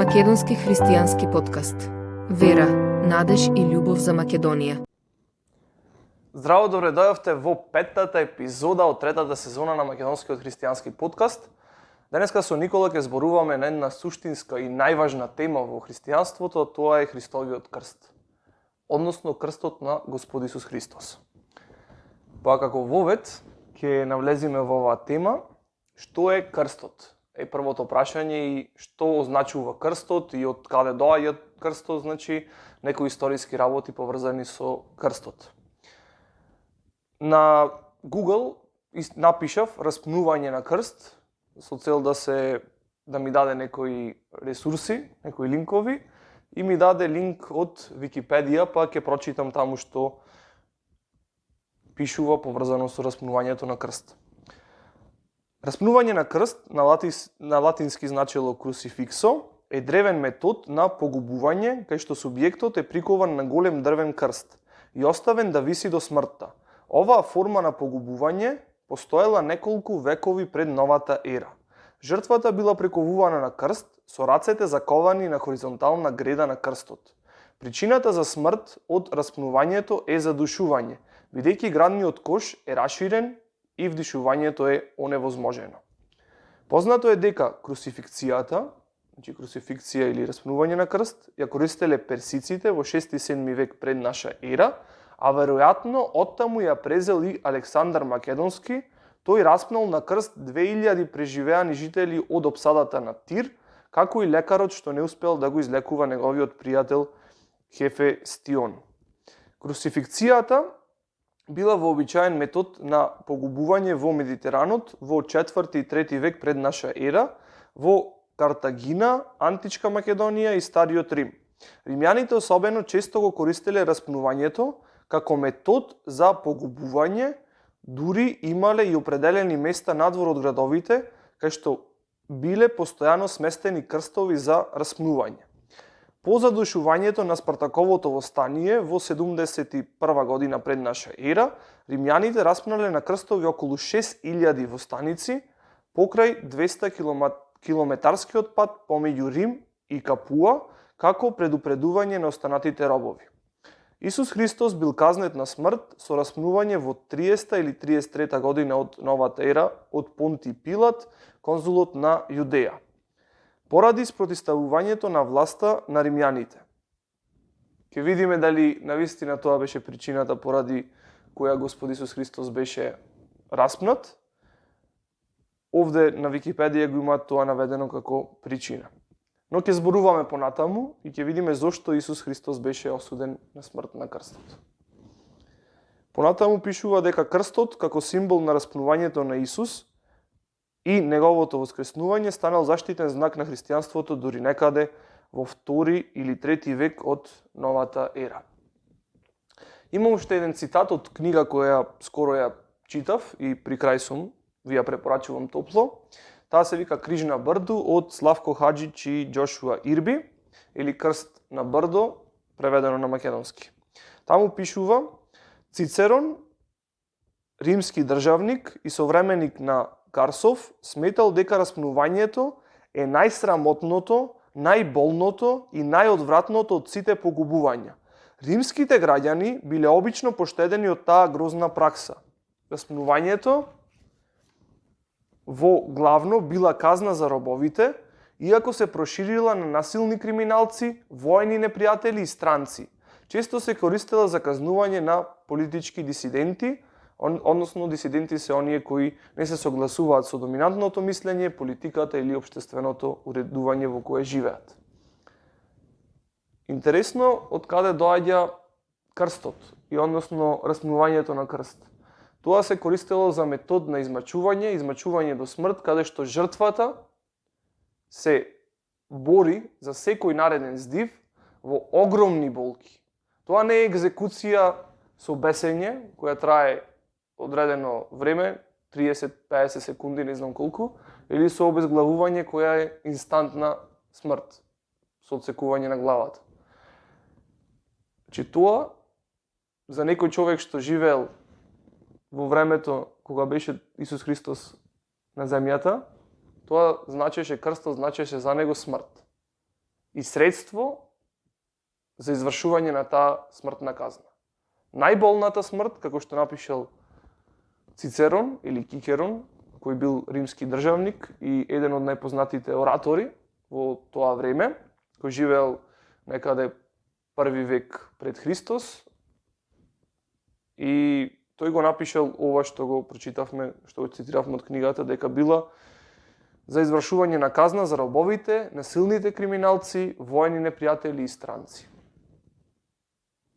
Македонски христијански подкаст. Вера, надеж и љубов за Македонија. Здраво, добре дојавте во петтата епизода од третата сезона на Македонскиот христијански подкаст. Денеска со Никола ќе зборуваме на една суштинска и најважна тема во христијанството, тоа е Христовиот крст. Односно крстот на Господ Исус Христос. Па како вовед ќе навлеземе во оваа тема, што е крстот? Е првото прашање и што означува крстот и од каде доаѓа крстот, значи некои историски работи поврзани со крстот. На Google напишав распнување на крст со цел да ми даде некои ресурси, некои линкови и ми даде линк од Википедија, па ќе прочитам таму што пишува поврзано со распнувањето на крст. Распнување на крст, на латински значило crucifixo, е древен метод на погубување кај што субјектот е прикован на голем дрвен крст и оставен да виси до смртта. Оваа форма на погубување постоела неколку векови пред новата ера. Жртвата била приковувана на крст со рацете заковани на хоризонтална греда на крстот. Причината за смрт од распнувањето е задушување, бидејќи градниот кош е раширен и вдишувањето е оневозможено. Познато е дека крусификцијата, значи крусификција или распнување на крст, ја користеле персиците во 6-7 век пред наша ера, а веројатно оттаму ја презел и Александар Македонски. Тој распнал на крст 2000 преживеани жители од опсадата на Тир, како и лекарот што не успел да го излекува неговиот пријател Хефестион. Крусификцијата била вообичаен метод на погубување во Медитеранот во 4 и 3 век пред наша ера, во Картагина, античка Македонија и Стариот Рим. Римјаните особено често го користеле распнувањето како метод за погубување, дури имале и определени места надвор од градовите, кај што биле постојано сместени крстови за распнување. По задушувањето на Спартаковото востание во 71 година пред наша ера, римјаните распнале на крстови околу 6000 востаници покрај 200 километарскиот пат помеѓу Рим и Капуа, како предупредување на останатите робови. Исус Христос бил казнет на смрт со распнување во 30 или 33 година од новата ера од Понти Пилат, конзулот на Јудеја, поради спротивставувањето на власта на римјаните. Ќе видиме дали навистина тоа беше причината поради која Господ Исус Христос беше распнат. Овде на Википедија го има тоа наведено како причина. Но ќе зборуваме понатаму и ќе видиме зошто Исус Христос беше осуден на смрт на крстот. Понатаму пишува дека крстот како символ на распнувањето на Исус и неговото воскреснување станал заштитен знак на христијанството дури некаде во 2 или 3 век од новата ера. Имам уште еден цитат од книга која скоро ја читав и при крај сум, ви ја препорачувам топло. Таа се вика Крижна брду од Славко Хаџич и Джошуа Ирби, или Крст на брдо, преведено на македонски. Таму пишува: Цицерон, римски државник и современик на Карсов, сметал дека распнувањето е најсрамотното, најболното и најодвратното од сите погубувања. Римските граѓани биле обично поштедени од таа грозна пракса. Распнувањето во главно била казна за робовите, иако се проширила на насилни криминалци, војни непријатели и странци. Често се користела за казнување на политички дисиденти, односно дисиденти се оние кои не се согласуваат со доминантното мислење, политиката или општественото уредување во кое живеат. Интересно од каде доаѓа крстот и односно распнувањето на крст. Тоа се користело за метод на измачување до смрт, каде што жртвата се бори за секој нареден здив во огромни болки. Тоа не е екзекуција со бесење, која трае одредено време, 30-50 секунди, не знам колку, или со обезглавување која е инстантна смрт, со отсекување на главата. Значи тоа, за некој човек што живеел во времето кога беше Исус Христос на земјата, тоа значеше, крстот значеше за него смрт. и средство за извршување на таа смртна казна. Најболната смрт, како што напишал Цицерон или Кикерон, кој бил римски државник и еден од најпознатите оратори во тоа време, кој живеел некаде први век пред Христос. И тој го напишал ова што го прочитавме, што го цитиравме од книгата, дека била за извршување на казна за робовите, насилните криминалци, воени непријатели и странци.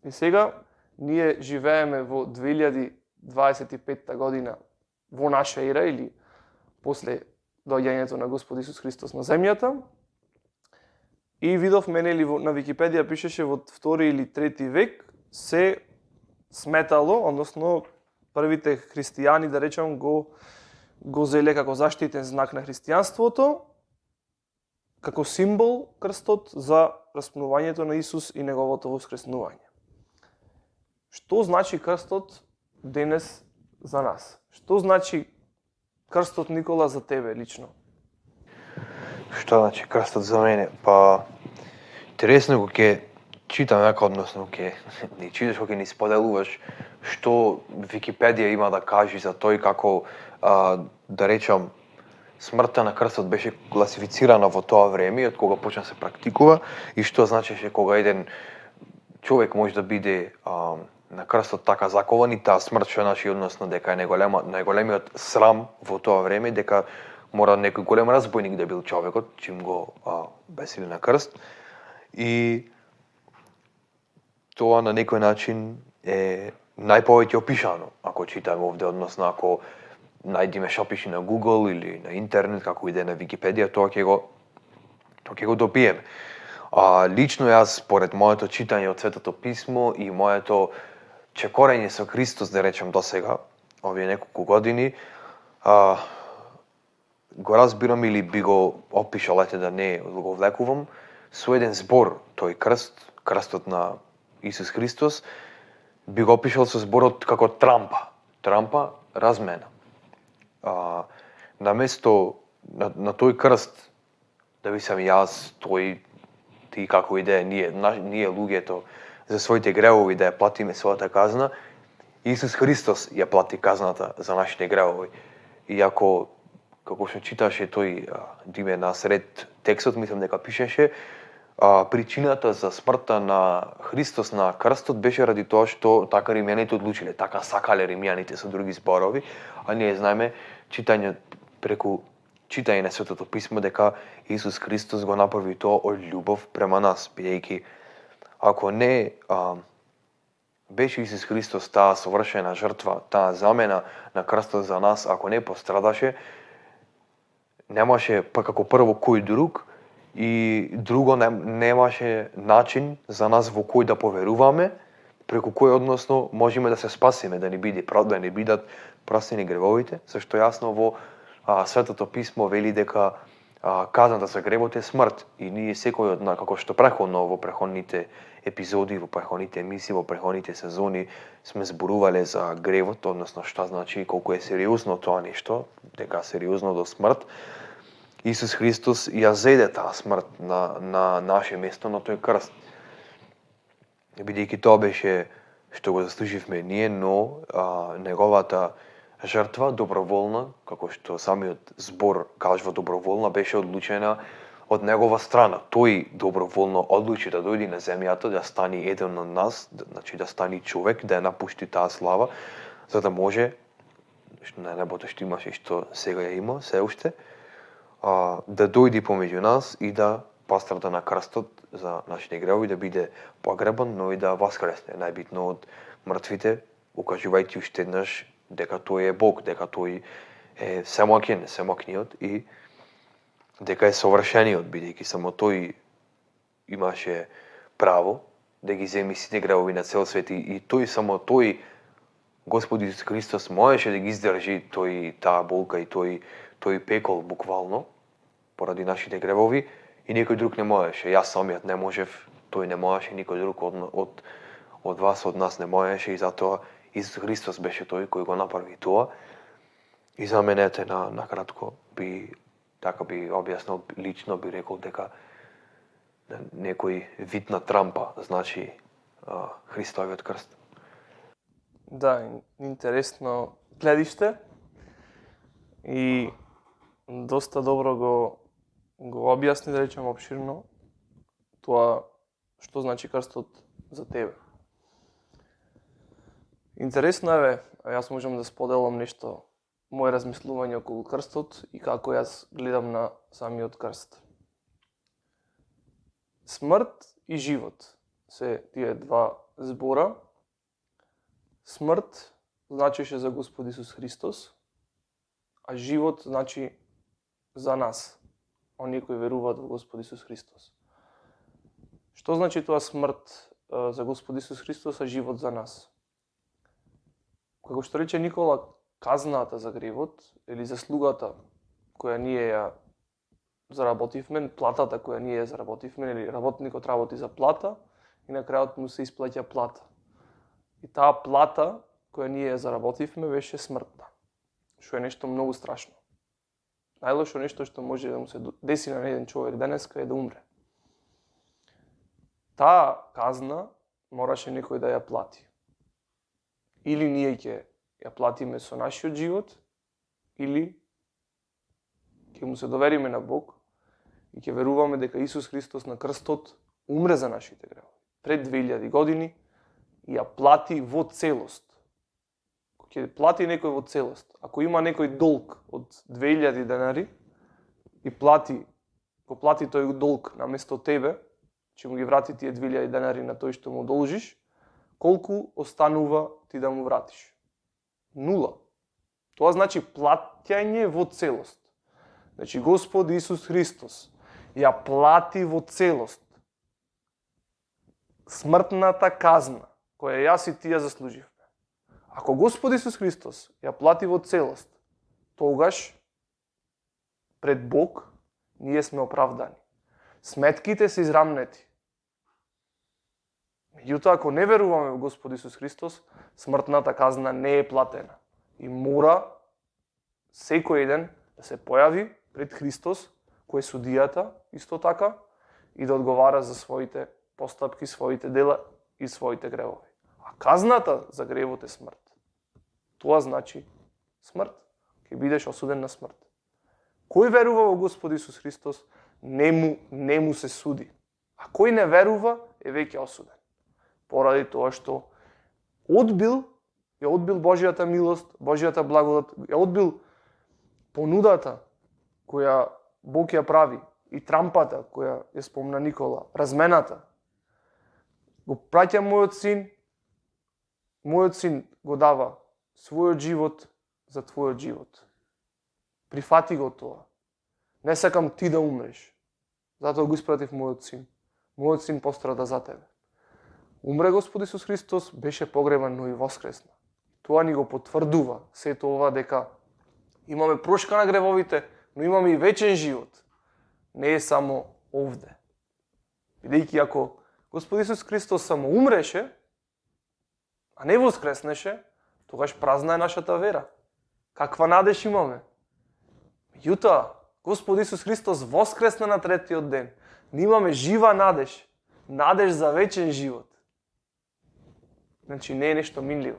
И сега ние живееме во 2025 година во наша ера или после доаѓањето на Господ Исус Христос на земјата. И видовме нели на Википедија пишеше во 2 или 3 век се сметало, односно првите христијани, да речем, го зеле како заштитен знак на христијанството, како символ крстот за распнувањето на Исус и неговото воскреснување. Што значи крстот денес за нас? Што значи крстот, Никола, за тебе лично? Што значи крстот за мене? Па, интересно го ке читам дека, односно ке ни читаш, кога ни споделуваш што Википедија има да каже за тој како, да речам, смртта на крстот беше класифицирана во тоа време, од кога почна се практикува, и што значеше кога еден човек може да биде на крстот така закован, и таа смрт што значи, односно дека е најголемиот срам во тоа време, дека мора некој голем разбойник да бил човекот, чим го бесили на крст. И тоа на некој начин е најповеќе опишано, ако читаме овде, односно ако најдеме што пише на Google или на интернет, како иде на Википедија, тоа ќе го добиеме. Лично јас, според моето читање од Светото писмо и моето чекорење со Христос, да речем досега, овие неколку години, го разбирам или би го опишал, ете да не го влекувам, со еден збор тој крст, крстот на Исус Христос, би го опишал со зборот како трампа. Трампа, размена. Наместо на тој крст, да би сам јас, тој, ти како иде, ние луѓето, за своите гревови да ја платиме својата казна, Исус Христос ја плати казната за нашите гревови. И ако, како што читаше тој диме насред текстот, мислам дека пишеше, причината за смртта на Христос на крстот беше ради тоа што така римјаните одлучиле, така сакале римјаните, со други зборови, а ние знаеме преку читање на Светото писмо дека Исус Христос го направи тоа од љубов према нас, бидејќи ако не беше Исус Христос таа совршена жртва, таа замена на крстот за нас, ако не пострадаше, немаше па како прво кој друг, и друго немаше начин за нас во кој да поверуваме, преку кој односно можеме да се спасиме, да не бидат простени гревовите, зашто јасно во Светото писмо вели дека казната за гревот е смрт, и ние секој од нас, како што преходно во преходните епизоди, во преходните емисии, во преходните сезони сме зборувале за гревот, односно што значи колку е сериозно тоа нешто, дека сериозно до смрт. Исус Христос ја зеде таа смрт на наше место на тој крст. Бидејќи тоа беше што го заслуживме ние, но неговата жртва доброволна, како што самиот збор кажува доброволна, беше одлучена од негова страна. Тој доброволно одлучи да дојде на земјата, да стане еден од нас, значи да стане човек, да ја напушти таа слава, за да може, на небото што имаше и што сега ја има, се уште, да дојде помеѓу нас и да пострада на крстот за нашите гревови, да биде погребан, но и да воскресне, најбитно од мртвите, укажувајќи уште еднаш дека тој е Бог, дека тој е семокниот и дека е совршениот, бидејќи само тој имаше право да ги земи сите гревови на цел свет, и само тој, Господ Исус Христос, можеше да ги издржи таа болка и тој пекол буквално поради нашите гревови, и некој друг не можеше. Јас самиот не можев, тој не можеше, никој друг од вас, од нас не можеше, и затоа Исус Христос беше тој кој го направи тоа. И за мене на кратко би објаснил, лично би рекол дека некој вид на трампа, значи Христовиот крст. Да, интересно гледиште и доста добро го објасни, да речем, опширно тоа што значи крстот за тебе. Интересно е, јас можам да споделам нешто, моje размислување околу крстот и како јас гледам на самиот крст. Смрт и живот се тие два збора. Смрт значеше за Господ Исус Христос, а живот значи за нас, оние кои веруваат во Господ Исус Христос. Што значи тоа смрт за Господ Исус Христос, а живот за нас? Како што рече Никола, казната за гревот или заслугата која ние ја заработивме, платата која ние ја заработивме, или работникот работи за плата и на крајот му се исплаќа плата. И таа плата која ние ја заработивме беше смртта, што е нешто многу страшно. Најлошо нешто што може да му се деси на еден човек денеска е да умре. Таа казна мораше некој да ја плати. Или ние ќе ја платиме со нашиот живот, или ќе му се довериме на Бог и ќе веруваме дека Исус Христос на крстот умре за нашите гревови пред 2000 години и ја плати во целост. Ќе плати некој во целост. Ако има некој долг од 2000 денари и го плати тој долг наместо тебе, ќе му ги врати тие 2000 денари на тој што му должиш, колку останува ти да му вратиш? 0. Тоа значи плаќање во целост. Значи Господ Исус Христос ја плати во целост смртната казна која јас и ти ја заслуживме. Ако Господ Исус Христос ја плати во целост, тогаш пред Бог ние сме оправдани. Сметките се израмнети. Меѓутоа, ако не веруваме во Господ Исус Христос, смртната казна не е платена. И мора секој ден да се појави пред Христос, кој е судијата, исто така, и да одговара за своите постапки, своите дела и своите гревови. А казната за гревот е смрт. Тоа значи смрт. Ќе бидеш осуден на смрт. Кој верува во Господ Исус Христос, не му се суди. А кој не верува, е веќе осуден. Поради тоа што ја одбил Божјата милост, Божјата благодат, ја одбил понудата која Бог ја прави и трампата која ја спомна Никола, размената. Го праќа мојот син го дава својот живот за твојот живот. Прифати го тоа. Не сакам ти да умреш. Затоа го испратив мојот син. Мојот син пострада за тебе. Умре Господ Исус Христос, беше погребан, но и воскресна. Тоа ни го потврдува сето ова дека имаме прошка на гревовите, но имаме и вечен живот. Не е само овде. Бидејќи ако Господ Исус Христос само умреше, а не воскреснеше, тогаш празна е нашата вера. Каква надеж имаме? Меѓутоа, Господ Исус Христос воскресна на третиот ден. Ние имаме жива надеж. Надеж за вечен живот. Значи не е нешто минливо.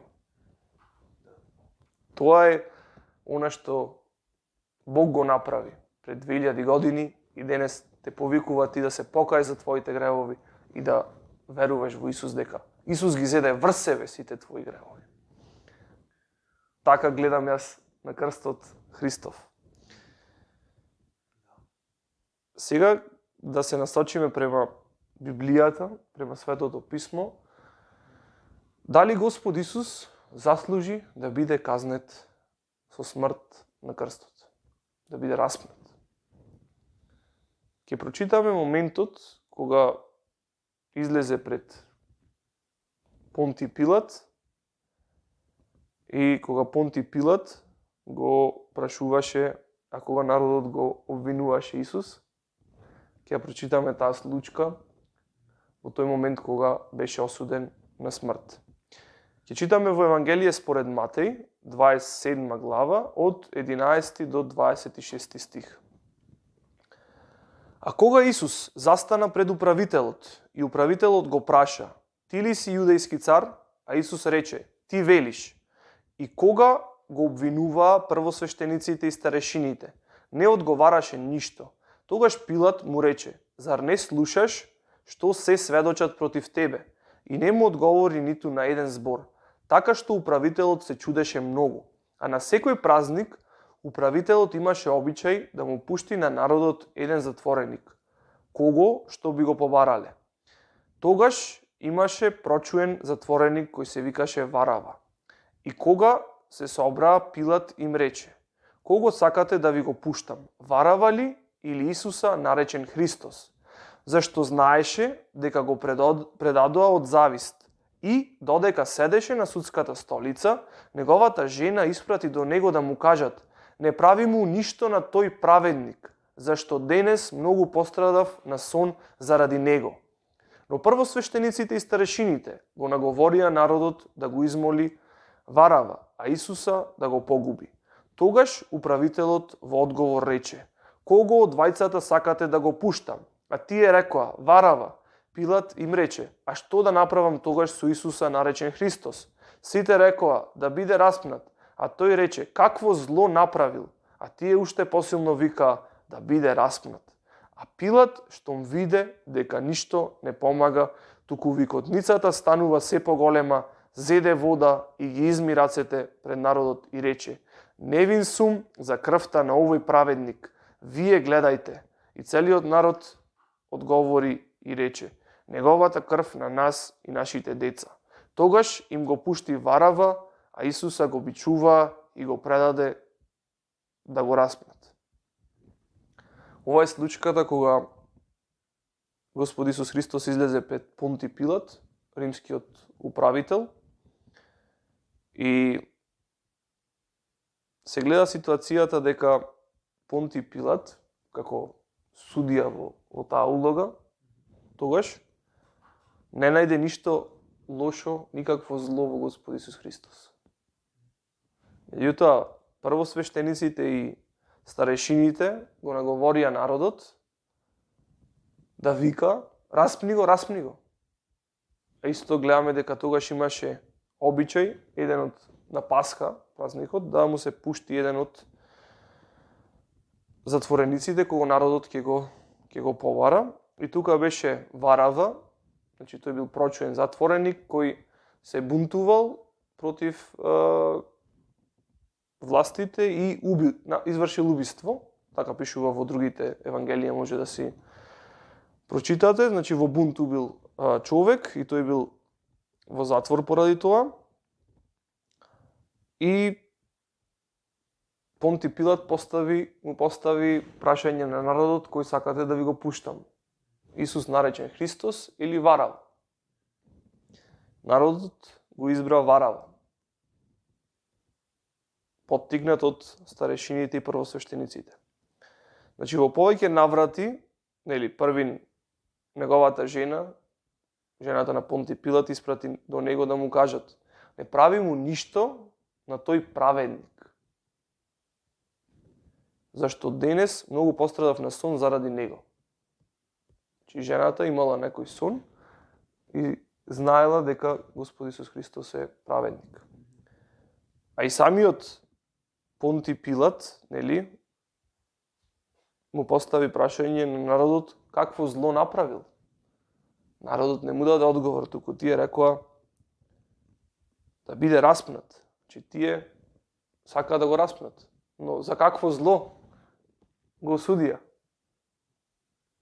Тоа е она што Бог го направи пред 2000 години и денес те повикува ти да се покај за твоите гревови и да веруваш во Исус дека Исус ги зеде врз себе сите твои гревови. Така гледам јас на крстот Христов. Сега да се насочиме према Библијата, према Светото Писмо. Дали Господ Исус заслужи да биде казнет со смрт на крстот, да биде распнат? Ќе прочитаме моментот кога излезе пред Понти Пилат и кога Понти Пилат го прашуваше, а кога народот го обвинуваше Исус. Ќе прочитаме таа случка во тој момент кога беше осуден на смрт. Ќе читаме во Евангелие според Матеј, 27 глава, од 11 до 26 стих. А кога Исус застана пред управителот и управителот го праша: "Ти ли си јудејски цар?" А Исус рече: "Ти велиш." И кога го обвинуваа првосвештениците и старешините, не одговараше ништо. Тогаш Пилат му рече: "Зар не слушаш што се сведочат против тебе?" И не му одговори ниту на еден збор. Така што управителот се чудеше многу. А на секој празник управителот имаше обичај да му пушти на народот еден затвореник, кого што би го побарале. Тогаш имаше прочуен затвореник кој се викаше Варава. И кога се собраа, Пилат им рече: "Кого сакате да ви го пуштам? Варава ли или Исуса, наречен Христос?" Зашто знаеше дека го предадоа од завист. И, додека седеше на судската столица, неговата жена испрати до него да му кажат: "Не прави му ништо на тој праведник, зашто денес многу пострадав на сон заради него." Но првосвештениците и старешините го наговорија народот да го измоли Варава, а Исуса да го погуби. Тогаш управителот во одговор рече: "Кого од двајцата сакате да го пуштам?" А тие рекоа: "Варава." Пилат им рече: "А што да направам тогаш со Исуса, наречен Христос?" Сите рекоа да биде распнат, а тој рече: "Какво зло направил?" А тие уште посилно викаа да биде распнат. А Пилат, штом виде дека ништо не помага, туку викотницата станува се поголема, зеде вода и ги изми рацете пред народот и рече: "Невин сум за крвта на овој праведник. Вие гледајте." И целиот народ одговори и рече: "Неговата крв на нас и нашите деца." Тогаш им го пушти Варава, а Исуса го бичуваа и го предаде да го распнат. Ова е случката кога Господ Исус Христос излезе пред Понти Пилат, римскиот управител, и се гледа ситуацијата дека Понти Пилат, како судија во таа улога, тогаш не најде ништо лошо, никакво зло во Господ Исус Христос. Меѓутоа, првосвештениците и старешините го наговорија народот да вика: "Распни го, распни го." А исто гледаме дека тогаш имаше обичај еден од на Пасха, празникот, да му се пушти еден од затворениците кога народот ќе го побара. И тука беше Варава, значи тој бил прочуен затвореник кој се бунтувал против властите и извршил убиство. Така пишува во другите евангелија, може да си прочитате. Значи во бунт убил човек и тој бил во затвор поради тоа. И Понти Пилат му постави прашање на народот: "Кој сакате да ви го пуштам? Исус, наречен Христос, или Варава?" Народот го избра Варава, поттикнат од старешините и првосвештениците. Значи во повеќе наврати, први неговата жена, жената на Понти Пилат, испрати до него да му кажат: "Не прави му ништо на тој праведник, зашто денес многу пострадав на сон заради него." Чи жената имала некој сон и знаела дека Господ Исус Христос е праведник. А и самиот Понти Пилат, му постави прашање на народот какво зло направил. Народот не му даде одговор, туку тие рекоа да биде распнат. Че тие сакаа да го распнат. Но за какво зло го осудија?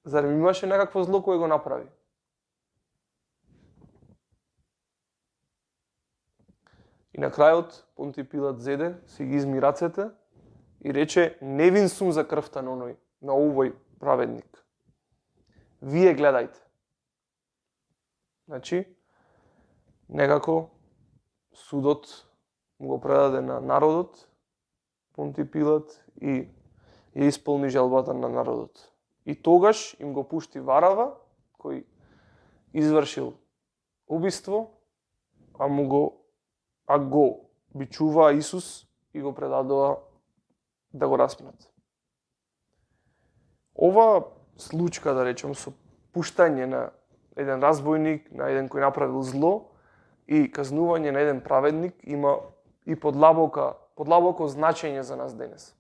Зар имаше некакво зло кое го направи? И на крајот Понти Пилат зеде, си ги изми рацете и рече: "Невин сум за крвта на овој праведник. Вие гледајте." Значи, некако судот му го предаде на народот, Понти Пилат, и ја исполни желбата на народот. И тогаш им го пушти Варава, кој извршил убиство, а го бичува Исус и го предадоа да го распнат. Ова случка, да речем, со пуштање на еден разбойник, на еден кој направил зло и казнување на еден праведник има и подлабоко значење за нас денес.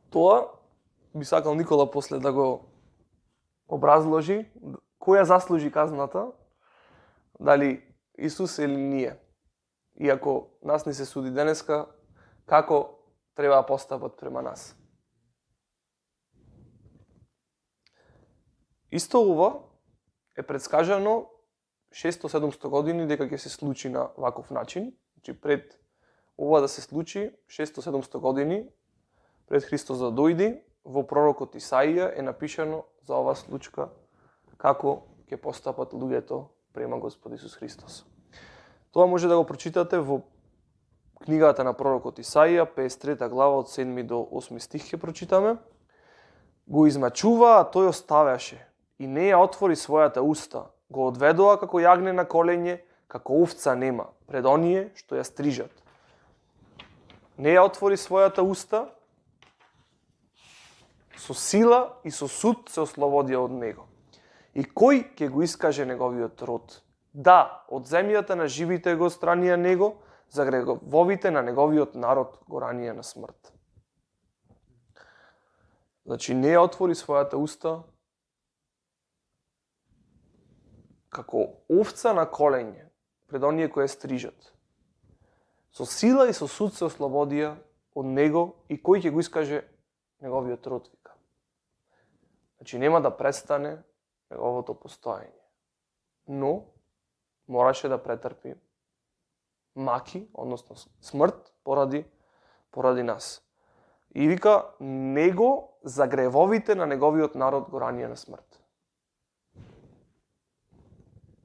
Тоа би сакал Никола после да го образложи, која заслужи казната, дали Исус или ние. Иако нас не се суди денеска, како треба да постапат према нас. Исто ова е предскажано 600-700 години дека ќе се случи на ваков начин. Значи пред ова да се случи 600-700 години пред Христос да дојде, во пророкот Исаија е напишано за оваа случка како ќе постапат луѓето према Господ Исус Христос. Тоа може да го прочитате во книгата на пророкот Исаија, 53 глава од 7 до 8 стих ќе прочитаме. Го измачува, а тој оставяше, и не ја отвори својата уста. Го одведоа како јагне на коленје, како овца нема, пред оние што ја стрижат. Не ја отвори својата уста, со сила и со суд се ослободија од него. И кој ќе го искаже неговиот род? Да, од земјата на живите го странија него, за гревовите на неговиот народ го ранија на смрт. Значи, не ја отвори својата уста како овца на коленје, пред оние кои стрижат. Со сила и со суд се ослободија од него и кој ќе го искаже неговиот род, вика. Значи, нема да престане неговото постоење. Но, мораше да претрпи маки, односно смрт, поради нас. И вика, него за гревовите на неговиот народ го ранија на смрт.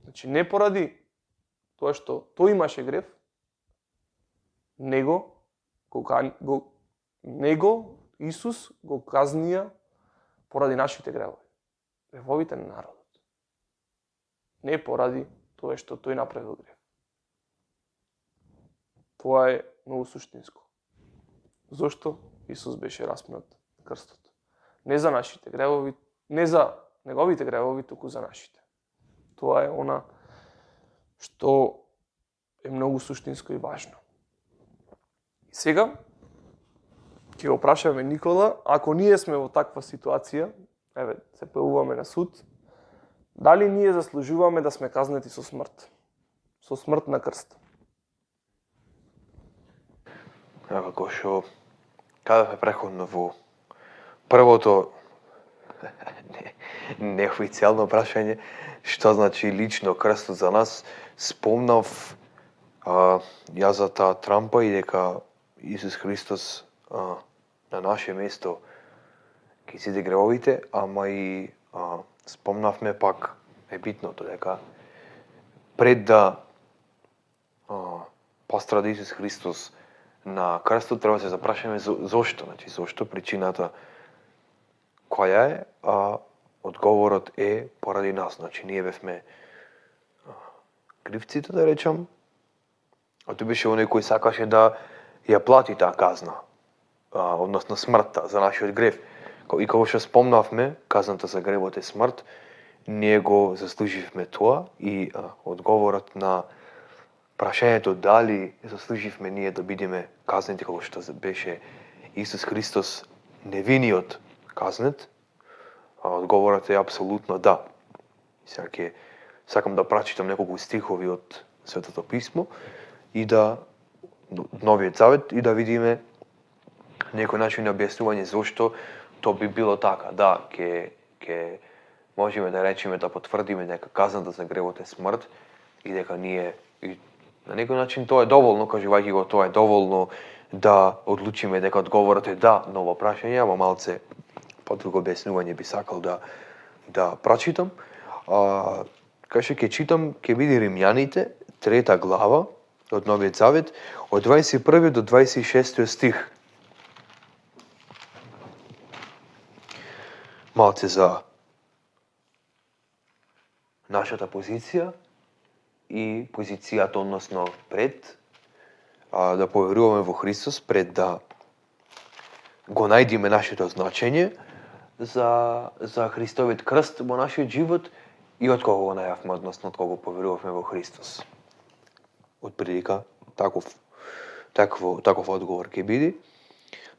Значи, не поради тоа што тој имаше грев, него Исус го казнија поради нашите гревови. Гревовите на народот. Не поради тоа што тој направил грев. Тоа е многу суштинско. Зошто Исус беше распнат на крстот? Не за нашите гревови, не за неговите гревови, туку за нашите. Тоа е она што е многу суштинско и важно. И сега ќе го прашаме Никола, ако ние сме во таква ситуација, еве, се појавуваме на суд, дали ние заслужуваме да сме казнети со смрт? Со смрт на крст? Како што казавме преходно во првото неофицијално прашање, што значи лично крстот за нас, спомнав ја за таа трампа и дека Исус Христос на наше место ќе зиде гревовите, ама и спомнавме пак е битното дека пред да пострада Исус Христос на крстот треба да се запрашаме зошто, значи зошто причината која е, одговорот е поради нас. Значи ние бевме кривците, да речам, а тој беше оној кој сакаше да ја плати таа казна, односно смртта за нашиот грев. И како што спомнавме, казната за гревот е смрт, ние го заслуживме тоа и одговорот на прашањето дали заслуживме ние да бидеме казнети како што беше Исус Христос невиниот казнет, одговорот е апсолутно да. Сега сакам да прочитам неколку стихови од Светото Писмо и да Новиот Завет и да видиме некој начин на објаснување зошто тоа би било така. Да, ќе можеме да речеме, да потврдиме дека казната за гревот е смрт и дека ние и на некој начин тоа е доволно, кажувајќи го тоа е доволно да одлучиме дека одговорот е да на ова прашање, ама малце подруго објаснување би сакал да прочитам. Кај што ќе читам, ќе биде Римјаните, 3 глава од Новиот Завет, од 21 до 26 стих. Малце за нашата позиција и позицијата, односно пред да поверуваме во Христос, пред да го најдиме нашето значење за Христовиот крст во нашиот живот и од кога го најавме, односно од кога го поверувавме во Христос. Од прилика таков одговор ќе биде.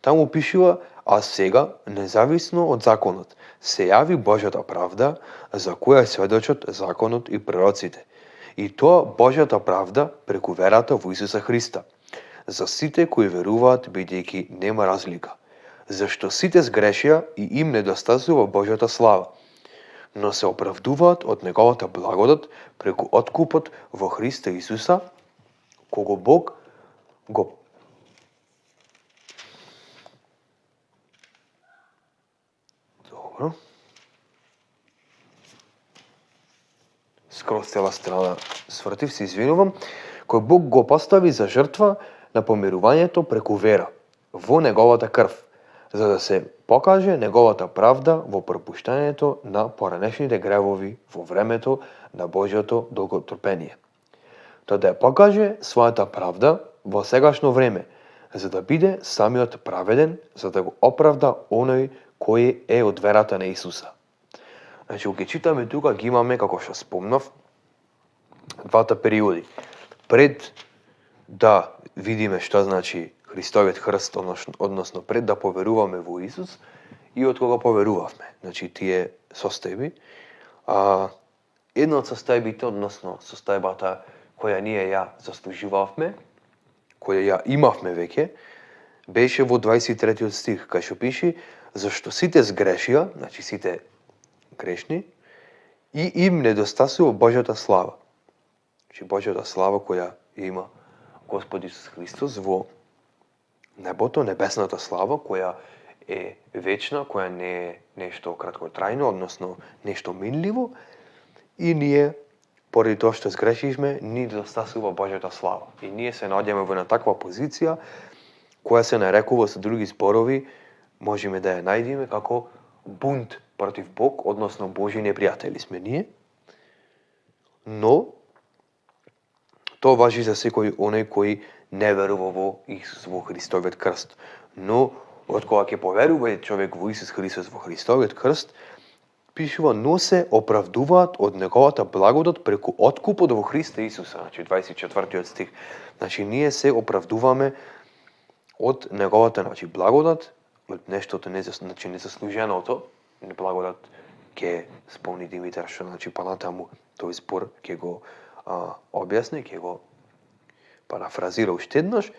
Таму пишува, а сега, независно од законот, се јави Божјата правда, за која сведочат законот и пророците. И тоа Божјата правда преку верата во Исуса Христа. За сите кои веруваат, бидејќи нема разлика. Зашто сите сгрешија и им недостасува Божјата слава, но се оправдуваат од неговата благодат преку откупот во Христа Исуса, кого Бог го скроз цела страна свртив, се извинувам, кој Бог го постави за жртва на помирувањето преку вера во неговата крв, за да се покаже неговата правда во пропуштањето на поранешните гревови во времето на Божјото долготрпение. Тоа да ја покаже својата правда во сегашно време, за да биде самиот праведен, за да го оправда оној кој е од верата на Исуса. Значи, кога читаме тука, ги имаме, како што спомнав, двата периоди. Пред да видиме што значи Христовиот крст, односно пред да поверуваме во Исус и од кога поверувавме. Значи, тие состојби. Една од состојбите, односно состојбата која ние ја заслужувавме, која ја имавме веќе, беше во 23 стих, кај што пише, зашто сите сгрешија, значи сите грешни, и им недостасува Божјата слава. Значи Божјата слава која има Господ Исус Христос во небото, небесната слава, која е вечна, која не е нешто краткотрајно, односно нешто минливо, и ние, поради тоа што сгрешивме, ни недостасува Божјата слава. И ние се наоѓаме во една таква позиција, која се нарекува со други зборови, можеме да ја најдеме како бунт против Бог, односно Божји непријатели сме ние, но тоа важи за секој оној кој не верува во Исус, во Христовиот крст. Но од кога ќе поверува човек во Исус Христос, во Христовиот крст, пишува, но се оправдуваат од неговата благодат преку откупот во Христа Исуса, значи 24 стих. Значи ние се оправдуваме од неговата, значи благодат, од нештото незаслуженото, благодат ќе спомни Димитар што значи понатаму тој збор ќе го објасни, ќе го парафразира уште еднаш,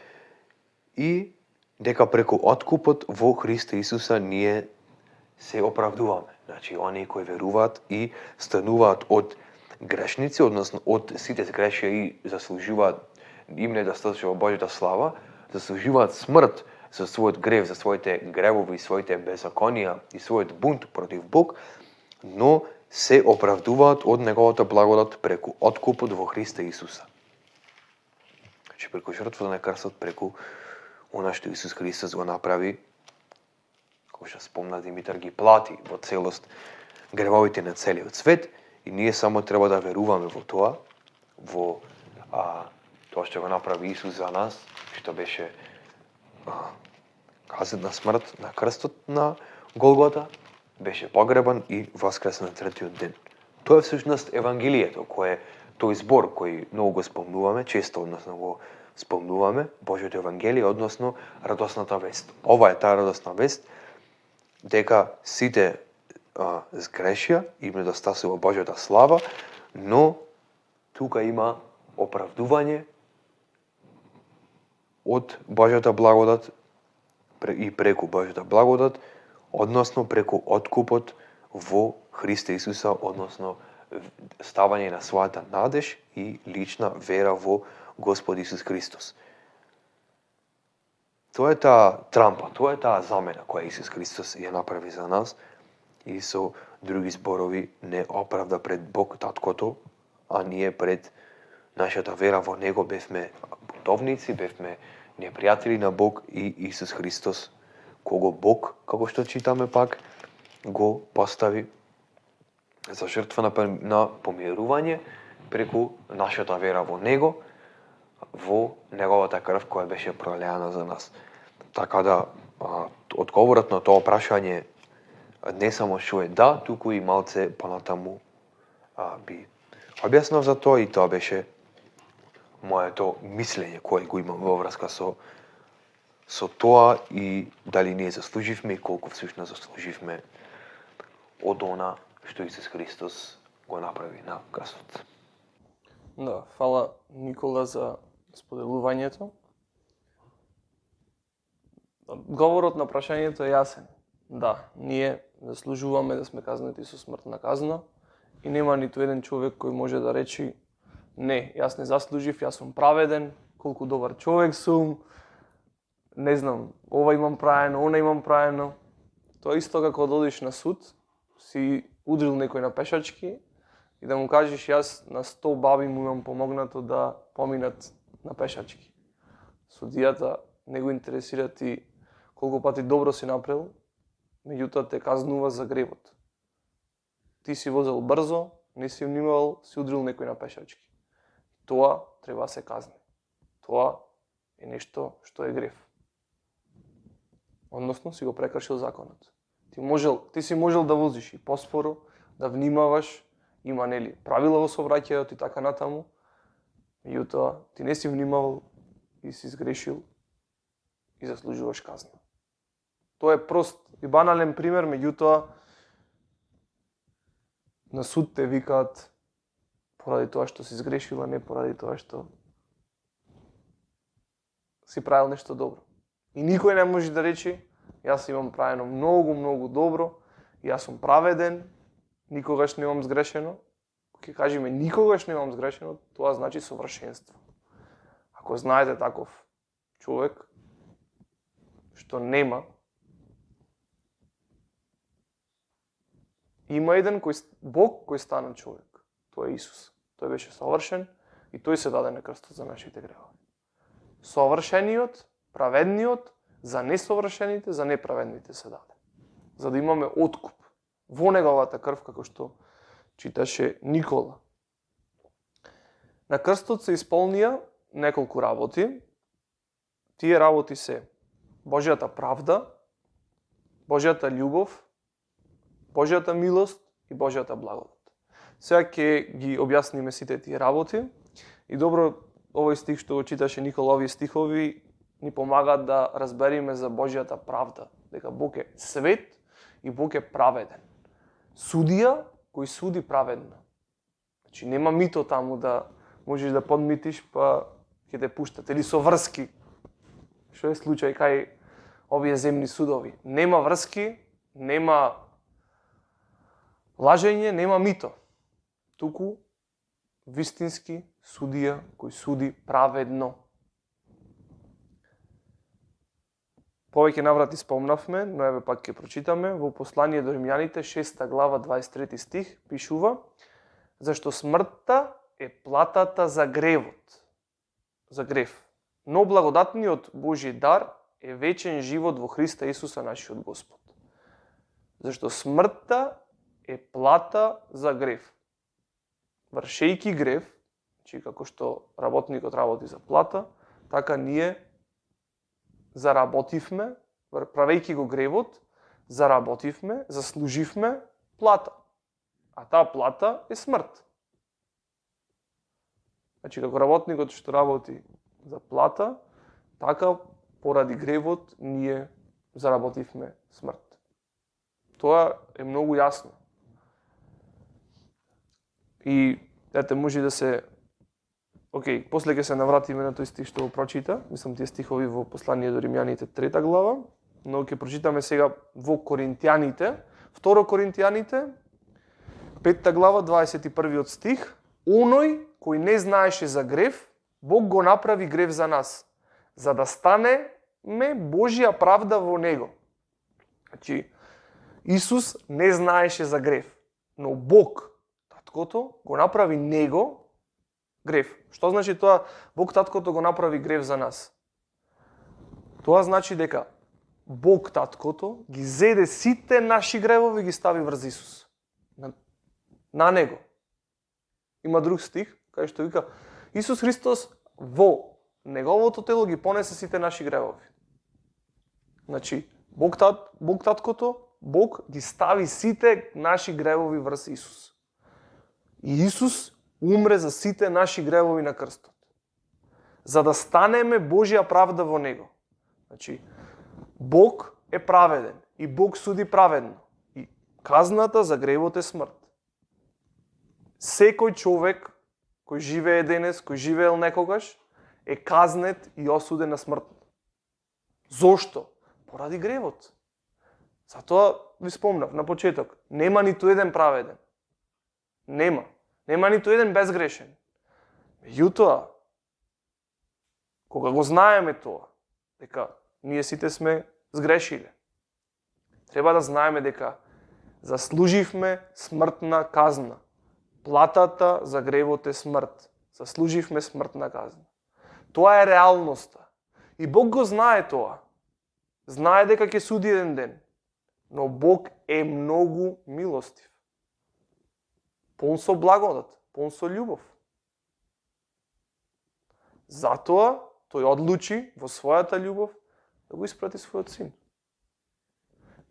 и дека преку откупот во Христа Исуса ние се оправдуваме. Значи оние кои веруваат и стануваат од грешници, односно од сите сгрешија и заслужуваат, им недостаточува Божјата слава, заслужуваат смрт за својот грев, за своите гревови, своите беззаконија и својот бунт против Бог, но се оправдуваат од неговата благодат преку откупот во Христа Исуса. Значи преку жртвата на крстот, преку она што Исус Христос го направи, кој што спомна Димитар, ги плати во целост гревовите на целиот свет, и ние само треба да веруваме во тоа, во тоа што го направи Исус за нас, што беше казен на смрт на крстот на Голгота, беше погребан и воскресен на третиот ден. Тоа е всушност Евангелието, кој е тој збор кој многу го спомнуваме, често односно го спомнуваме, Божјото Евангелие, односно радосната вест. Ова е таа радосна вест, дека сите сгрешија, им недостасува Божјата слава, но тука има оправдување од Божјата благодат и преку Божјата благодат, односно преку откупот во Христа Исуса, односно ставање на својата надеж и лична вера во Господ Исус Христос. Тоа е таа трампа, тоа е таа замена која Исус Христос ја направи за нас и со други зборови не оправда пред Бог Таткото, а ние пред нашата вера во Него бевме бунтовници, бевме непријатели на Бог и Исус Христос, кого Бог, како што читаме пак, го постави за жртва на помирување преку нашата вера во Него, во Неговата крв која беше пролеана за нас. Така да одговорот на тоа прашање не само што е да, туку и малце понатаму би објаснав за тоа, и тоа беше моето мислење кое го имам во врска со тоа и дали ние заслуживме и колку всушност заслуживме од она што Исус Христос го направи на крстот. Да, фала Никола за споделувањето. Говорот на прашањето е јасен. Да, ние заслужуваме да сме казнети со смртна казна и нема ниту еден човек кој може да речи не, јас не заслужив, јас сум праведен, колку добар човек сум, не знам, ова имам правено, она имам правено. Тоа исто како да одиш на суд, си удрил некој на пешачки и да му кажеш јас на 100 баби му имам помогнато да поминат на пешачки. Судијата не го интересира ти колку пати добро си направил, меѓутоа те казнува за гревот. Ти си возел брзо, не си внимавал, си удрил некој на пешачки. Тоа треба да се казни. Тоа е нешто што е грев. Односно си го прекршил законот. Ти си можел да возиш и поспоро, да внимаваш, има нели правила во сообраќајот и така натаму. Меѓутоа ти не си внимавал и си сгрешил и заслужуваш казна. Тоа е прост и банален пример, меѓутоа на суд те викаат поради тоа што си сгрешил, а не поради тоа што си правил нешто добро. И никој не може да рече јас имам правено многу добро, јас сум праведен, никогаш не имам сгрешено. Кога кажеме никогаш не имам сгрешено, тоа значи совршенство. Ако знаете таков човек што нема, има еден Бог кој стана човек. Тоа е Исус. Тој беше совршен и тој се даде на крстот за нашите гревови. Совршениот, праведниот, за несовршените, за неправедните се даде. За да имаме откуп во неговата крв, како што читаше Никола. На крстот се исполнија неколку работи. Тие работи се Божјата правда, Божјата љубов, Божјата милост и Божјата благодат. Сега ќе ги објасниме сите тие работи и добро овој стих што го читаше Никола, овие стихови ни помагаат да разбериме за Божјата правда, дека Бог е свет и Бог е праведен. Судија кој суди праведно. Значи нема мито таму да можеш да подмитиш па ќе те пуштат или со врски. Што е случај кај овие земни судови? Нема врски, нема лажење, нема мито. Туку вистински судија кој суди праведно. Повеќе наврати спомнавме, но еве пак ќе прочитаме во послание до Римјаните 6 глава 23 стих пишува: зашто смртта е платата за гревот. За грев. Но благодатниот Божји дар е вечен живот во Христа Исуса нашиот Господ. Зашто смртта е плата за грев. Вршејќи грев, значи како што работникот работи за плата, така ние заработивме, правејќи го гревот, заработивме, заслуживме плата. А таа плата е смрт. Значи како работникот што работи за плата, така поради гревот ние заработивме смрт. Тоа е многу јасно. И ете може да се после ќе се навратиме на тој стих што го прочита, мислам тие стихови во послание до Римјаните 3 глава, но ќе прочитаме сега во Коринтијаните, 2 Коринтијаните 5 глава 21 стих: оној кој не знаеше за грев, Бог го направи грев за нас, за да станеме Божја правда во него. Значи Исус не знаеше за грев, но Бог Таткото го направи него грев. Што значи тоа Бог Таткото го направи грев за нас? Тоа значи дека Бог Таткото ги зеде сите наши гревови и ги стави врз Исус. На него. Има друг стих кај што вика Исус Христос во неговото тело ги понесе сите наши гревови. Значи, Бог таткото, Бог ги стави сите наши гревови врз Исус. И Исус умре за сите наши гревови на крстот. За да станеме Божја правда во Него. Значи, Бог е праведен и Бог суди праведно. И казната за гревот е смрт. Секој човек кој живее денес, кој живеел некогаш, е казнет и осуден на смрт. Зошто? Поради гревот. Затоа ви спомнав на почеток, нема ниту еден праведен. Нема. Нема ниту еден безгрешен. Меѓутоа, кога го знаеме тоа, дека ние сите сме сгрешиле, треба да знаеме дека заслуживме смртна казна. Платата за гревот е смрт. Заслуживме смртна казна. Тоа е реалноста. И Бог го знае тоа. Знае дека ќе суди еден ден. Но Бог е многу милостив. Полн со благодат, полн со љубов. Затоа тој одлучи во својата љубов да го испрати својот син.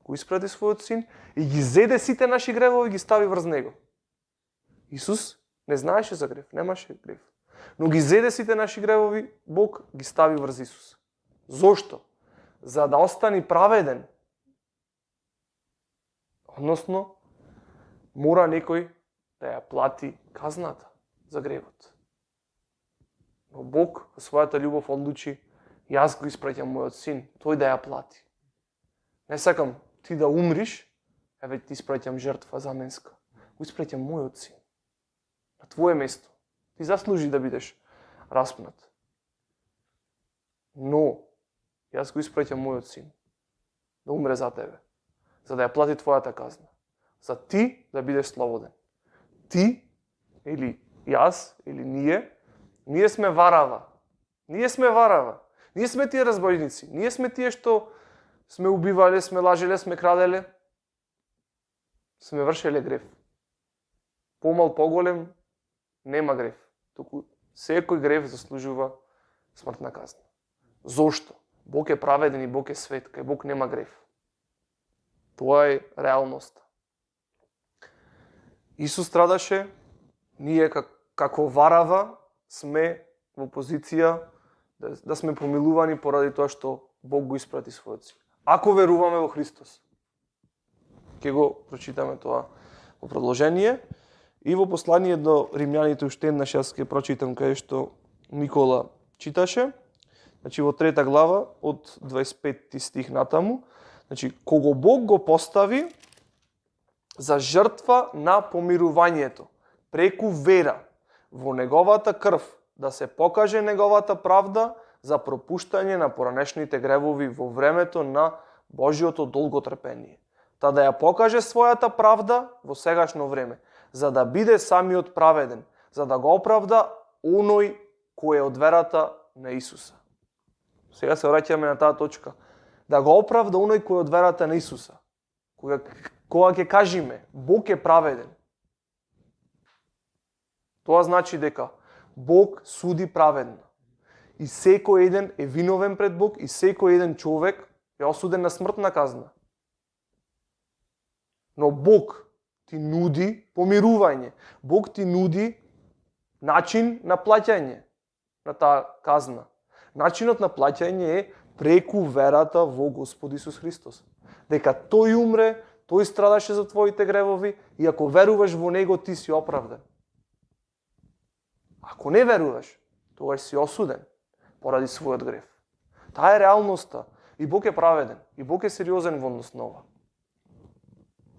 Го испрати својот син и ги зеде сите наши гревови и ги стави врз него. Исус не знаеше за грев, немаше грев. Но ги зеде сите наши гревови, Бог ги стави врз Исус. Зошто? За да остани праведен. Односно, мора некој да ја плати казната за гревот. Но Бог во својата љубов одлучи, јас го испраќам мојот син, тој да ја плати. Не сакам ти да умриш, еве ти испраќам жртва заменска. Го испраќам мојот син. На твое место. Ти заслужи да бидеш распнат. Но, јас го испраќам мојот син да умре за тебе, за да ја плати твојата казна. За ти да бидеш слободен. Ти, или јас, или ние сме варава. Ние сме варава. Ние сме тие разбойници. Ние сме тие што сме убивале, сме лажеле, сме краделе. Сме вршеле грев. Помал, поголем, нема грев. Туку секој грев заслужува смртна казна. Зошто? Бог е праведен и Бог е свет, кај Бог нема грев. Тоа е реалноста. Исус страдаше, ние како варава сме во позиција да сме помилувани поради тоа што Бог го испрати својот син. Ако веруваме во Христос. Ќе го прочитаме тоа во продолжение. И во послание до Римјаните уште еднаш јас ќе прочитам кај што Никола читаше. Значи во 3 глава од 25 стих натаму. Значи кого Бог го постави за жртва на помирувањето преку вера во неговата крв, да се покаже неговата правда за пропуштање на поранешните гревови во времето на Божјото долготрпение. Та да ја покаже својата правда во сегашно време, за да биде самиот праведен, за да го оправда оној кој е од верата на Исуса. Сега се враќаме на таа точка. Да го оправда оној кој е од верата на Исуса. Кога ќе кажеме Бог е праведен, тоа значи дека Бог суди праведно. И секој еден е виновен пред Бог и секој еден човек е осуден на смртна казна. Но Бог ти нуди помирување. Бог ти нуди начин на плаќање на таа казна. Начинот на плаќање е преку верата во Господ Исус Христос. Дека тој умре, тој страдаше за твоите гревови и ако веруваш во него, ти си оправдан. Ако не веруваш, тогаш си осуден поради својот грев. Таа е реалноста. И Бог е праведен. И Бог е сериозен во однос на ова.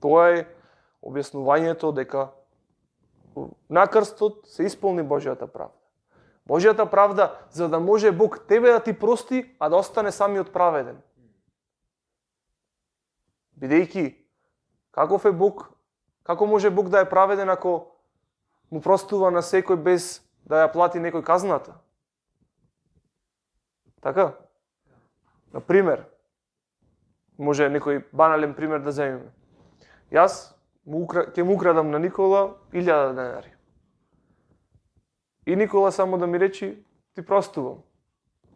Тоа е објаснувањето дека на крстот се исполни Божјата правда. Божјата правда за да може Бог тебе да ти прости, а да остане самиот праведен. Бидејќи, каков е Бог, како може Бог да е праведен ако му простува на секој без да ја плати некој казната? Така? Например, може некој банален пример да земеме. Јас ќе му украдам на Никола 1000 денари. И Никола само да ми речи, ти простувам.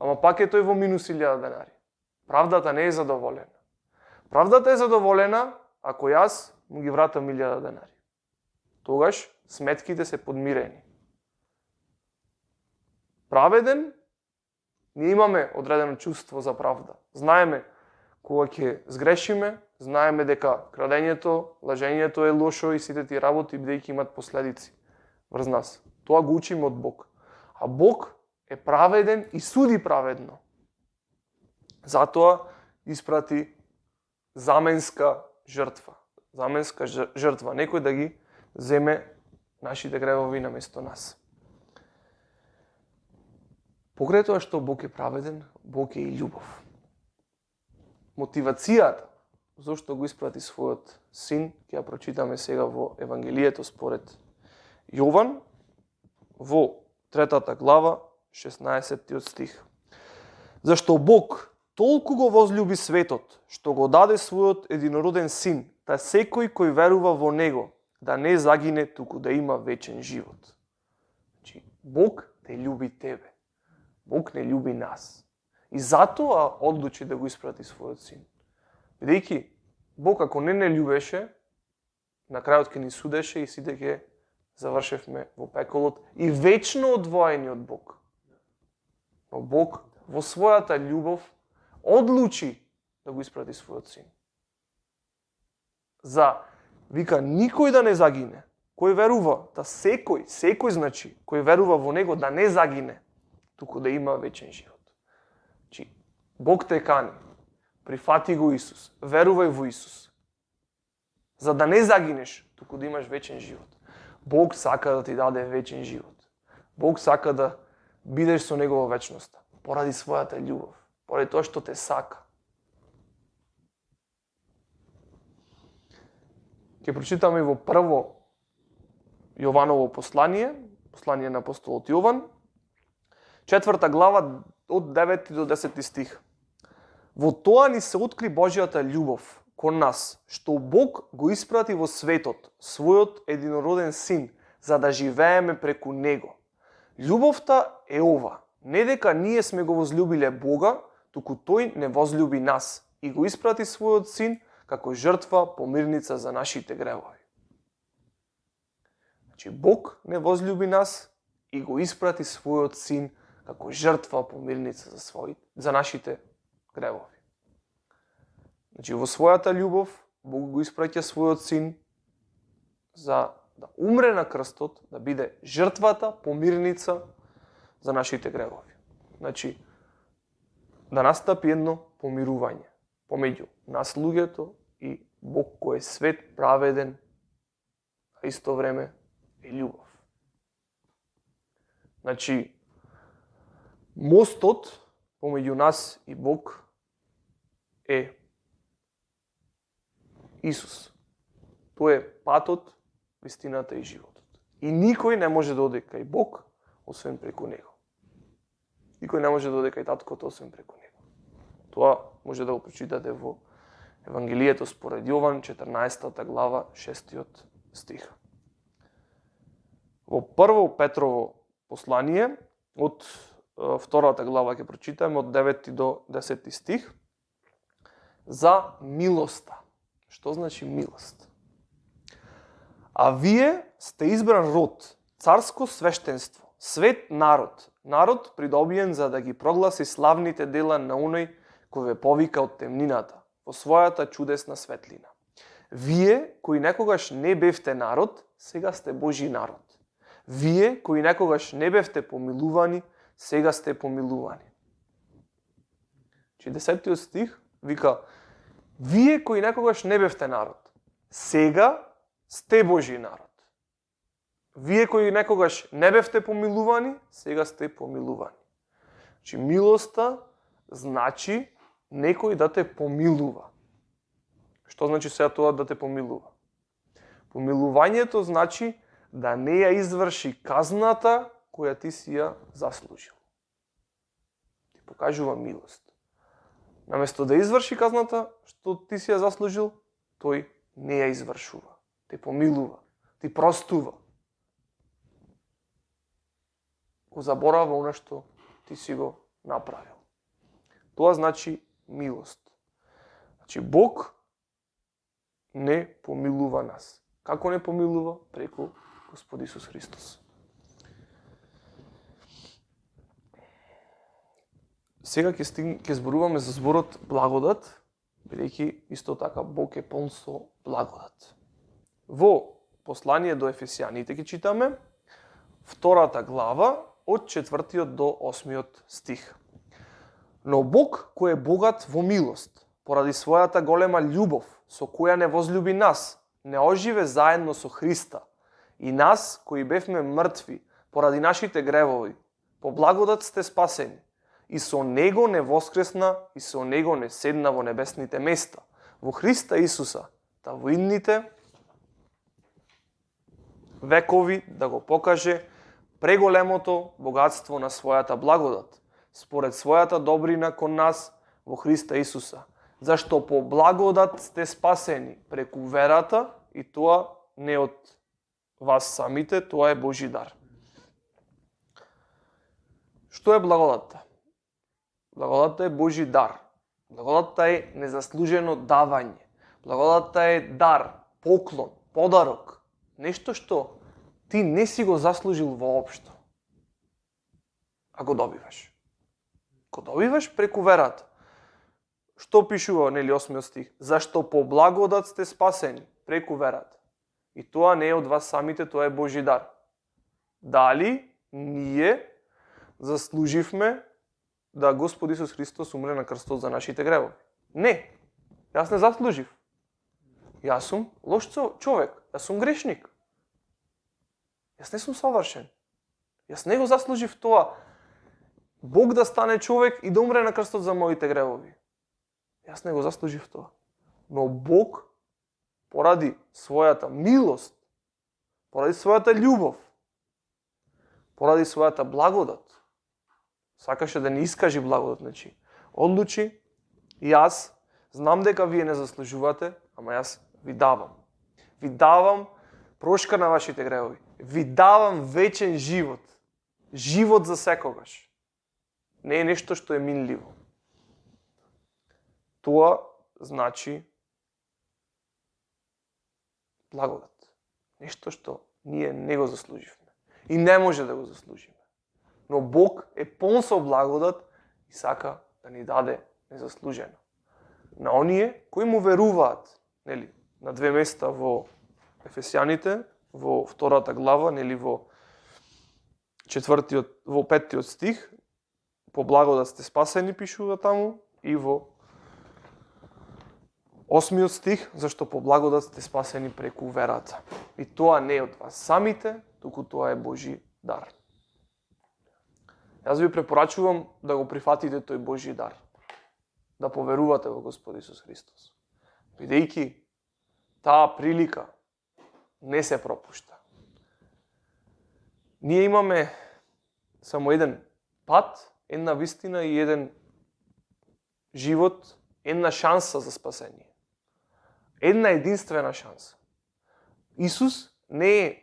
Ама пак е тој во минус 1000 денари. Правдата не е задоволена. Правдата е задоволена ако јас му ги вратам 1000 денари. Тогаш сметките се подмирени. Праведен, ние имаме одредено чувство за правда. Знаеме кога ќе сгрешиме, знаеме дека крадењето, лажењето е лошо и сите ти работи бидејќи имат последици врз нас. Тоа го учиме од Бог. А Бог е праведен и суди праведно. Затоа испрати заменска жртва. Заменска жртва. Некој да ги земе нашите гревови наместо нас. Покрај тоа што Бог е праведен, Бог е и љубов. Мотивацијата зошто го испрати својот син, ќе ја прочитаме сега во Евангелието според Јован, во 3 глава, 16 стих. Зашто Бог толку го возлюби светот, што го даде својот единороден син, да секој кој верува во него, да не загине, туку да има вечен живот. Значи, Бог те љуби тебе. Бог не љуби нас. И затоа одлучи да го испрати својот син. Бидејќи Бог ако не љубеше, на крајот ќе ни судеше и сите ќе завршевме во пеколот и вечно одвоени од Бог. Но Бог во својата љубов одлучи да го испрати својот син. Вика, никој да не загине. Кој верува, да секој значи, кој верува во него да не загине, туку да има вечен живот. Значи, Бог те кани, прифати го Исус, верувај во Исус. За да не загинеш, туку да имаш вечен живот. Бог сака да ти даде вечен живот. Бог сака да бидеш со него во вечноста, поради својата љубов, поради тоа што те сака. Ќе прочитаме во прво Јованово послание на апостолот Јован, 4 глава од 9 до 10 стих. Во тоа ни се откри Божјата љубов кон нас, што Бог го испрати во светот својот единороден син, за да живееме преку него. Љубовта е ова, не дека ние сме го возлюбиле Бога, туку тој не возлюби нас и го испрати својот син како жртва помирница за нашите гревови. Значи Бог не возлюби нас и го испрати својот син како жртва помирница за нашите гревови. Значи во својата љубов Бог го испраќа својот син за да умре на крстот, да биде жртвата помирница за нашите гревови. Значи да настапи едно помирување помеѓу нас луѓето и Бог кој е свет, праведен, а исто време е љубов. Значи мостот помеѓу нас и Бог е Исус. Тој е патот, вистината и животот. И никој не може да оде кај Бог освен преку него. Никој не може да оде кај Таткото освен преку него. Тоа може да го прочитате во Евангелието според Јован, 14 глава, 6 стих. Во прво Петрово послание, од 2 глава ќе прочитаме, од 9 до 10 стих, за милоста. Што значи милост? А вие сте избран род, царско свештенство, свет народ, народ придобиен за да ги прогласи славните дела на оној кој ве повика од темнината во својата чудесна светлина. Вие, кои некогаш не бевте народ, сега сте Божи народ. Вие, кои некогаш не бевте помилувани, сега сте помилувани. 10 стих вика, вие, кои некогаш не бевте народ, сега сте Божи народ. Вие, кои некогаш не бевте помилувани, сега сте помилувани. Значи, милоста значи некој да те помилува. Што значи сега тоа да те помилува? Помилувањето значи да не ја изврши казната која ти си ја заслужил. Ти покажува милост. Наместо да изврши казната што ти си ја заслужил, тој не ја извршува. Те помилува, ти простува. Го заборава она што ти си го направил. Тоа значи милост. Значи Бог не помилува нас. Како не помилува? Преку Господ Исус Христос. Сега ќе зборуваме за зборот благодат, бидејќи исто така Бог е полн со благодат. Во послание до Ефесијаните ќе читаме 2 глава од 4 до 8 стих. Но Бог кој е богат во милост, поради својата голема љубов со која не возлюби нас, не оживе заедно со Христа и нас кои бевме мртви поради нашите гревови, по благодат сте спасени. И со Него не воскресна и со Него не седна во небесните места, во Христа Исуса, та во идните векови да го покаже преголемото богатство на својата благодат, според својата добрина кон нас во Христа Исуса, зашто по благодат сте спасени преку верата и тоа не од вас самите, тоа е Божи дар. Што е благодатта? Благодатта е Божи дар. Благодатта е незаслужено давање. Благодатта е дар, поклон, подарок. Нешто што ти не си го заслужил воопшто. А го добиваш. Го добиваш преку верата. Што пишува, нели, 8 стих? Зашто по благодат сте спасени преку верата. И тоа не е од вас самите, тоа е Божи дар. Дали ние заслуживме да Господ Исус Христос умре на крстот за нашите гревови? Не. Јас не заслужив. Јас сум лош човек. Јас сум грешник. Јас не сум совршен. Јас не го заслужив тоа. Бог да стане човек и да умре на крстот за моите гревови. Јас не го заслужив тоа. Но Бог, поради својата милост, поради својата љубов, поради својата благодат, сакаше да ни искажи благодат, значи, одлучи, јас знам дека вие не заслужувате, ама јас ви давам. Ви давам прошка на вашите гревови. Ви давам вечен живот. Живот за секогаш. Не е нешто што е минливо. Тоа значи благодат. Нешто што ние не го заслуживме. И не може да го заслужиме. Но Бог е полн со благодат и сака да ни даде незаслужено. На оние кои му веруваат, нели, на две места во Ефесијаните, во 2 глава, нели, во 5 стих, по благодат сте спасени, пишува таму, и во 8 стих, зашто по благодат сте спасени преку верата. И тоа не е од вас самите, туку тоа е Божи дар. Јас ви препорачувам да го прифатите тој Божи дар. Да поверувате во Господ Исус Христос. Бидејќи таа прилика не се пропушта. Ние имаме само еден пат, една вистина и еден живот, една шанса за спасение. Една единствена шанса. Исус не е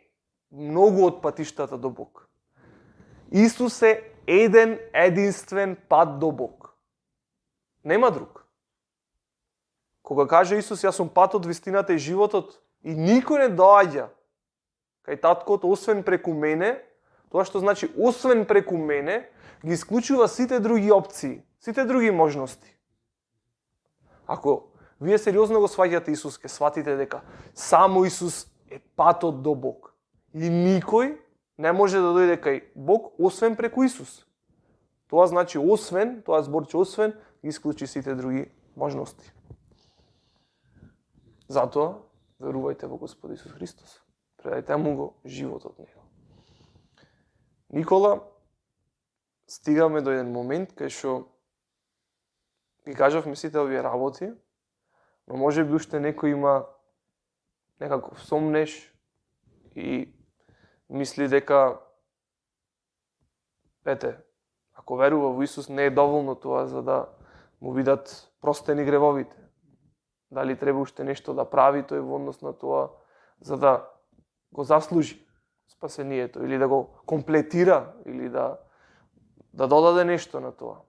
многу од патиштата до Бог. Исус е еден единствен пат до Бог. Нема друг. Кога каже Исус, јас сум патот, вистината и животот, и никој не доаѓа кај таткото освен преку мене, тоа што значи освен преку мене, ги исклучува сите други опции, сите други можности. Ако вие сериозно го сваќате Исус, ќе сватите дека само Исус е патот до Бог. И никој не може да дојде кај Бог освен преку Исус. Тоа значи освен, тоа зборче освен, ги исклучи сите други можности. Затоа верувајте во Господ Исус Христос. Предајте му го животот него. Никола, стигаме до еден момент кај што ги кажавме сите овие работи, но може би уште некој има некаков сомнеш и мисли дека ако верува во Исус не е доволно тоа за да му бидат простени гревовите. Дали треба уште нешто да прави тој во однос на тоа за да го заслужи спасението или да го комплетира или да додаде нешто на тоа.